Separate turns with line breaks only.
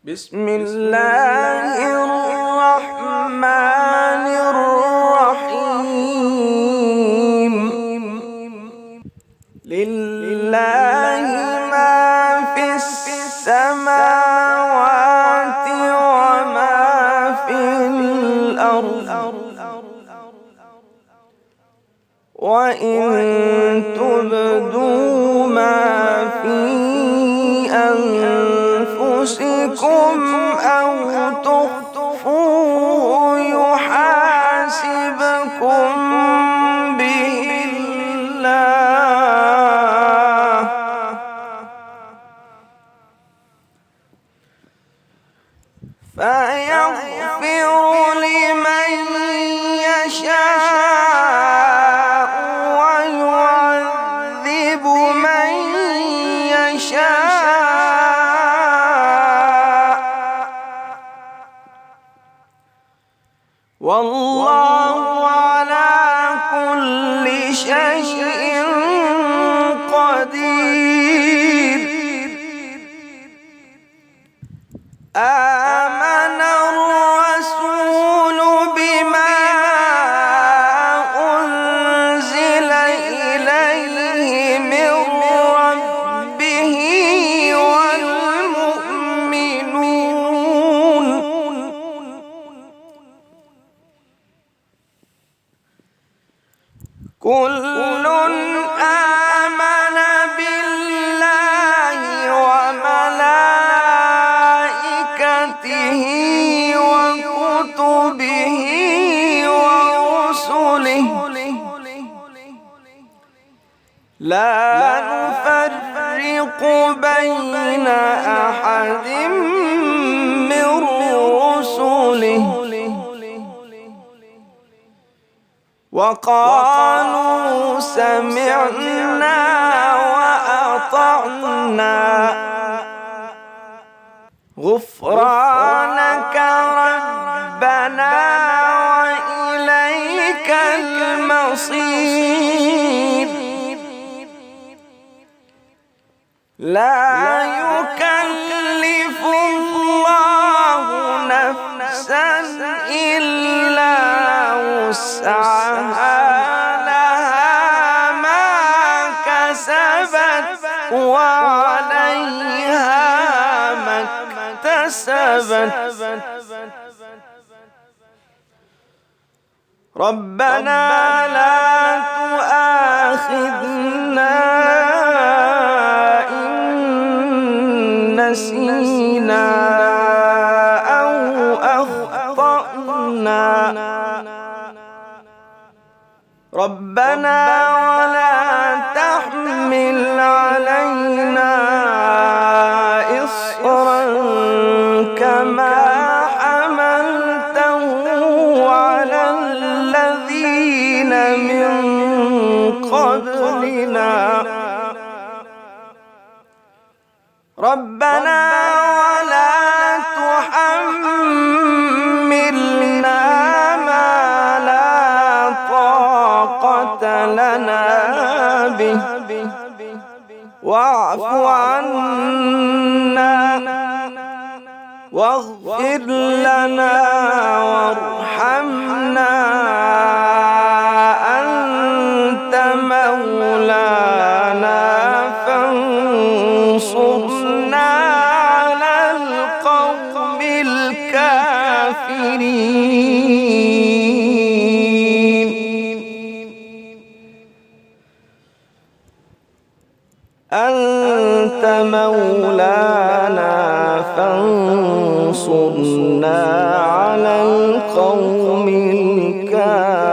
بسم الله الرحمن الرحيم. لله ما في السماوات وما في الأرض، وإن تبدوا ما في أنفسكم أو تخفوه يحاسبكم به الله، فيغفر لمن يشاء ويعذب من يشاء، والله على كل شيء قدير. آمن الرسول بما أنزل إليه من ربه والمؤمنون، كل آمن بالله وملائكته وكتبه ورسله لا نفرق بين أحد من رسله، وقالوا سمعنا وأطعنا غفرانك ربنا وإليك المصير. لا يكلف الله نفسا إلا وسعها، لها ما كسبت وعليها ما اكتسبت. ربنا لا تؤاخذنا إن نسينا أو أخطأنا، ربنا ولا تحمل علينا إصرا كما حملته على الذين من قبلنا، ربنا ولا تحملنا ما لا طاقة لنا به، واعف عنا واغفر لنا وارحمنا، أنت مولانا فانصرنا على القوم الكافرين. أنت مولانا فانصرنا على القوم الكافرين.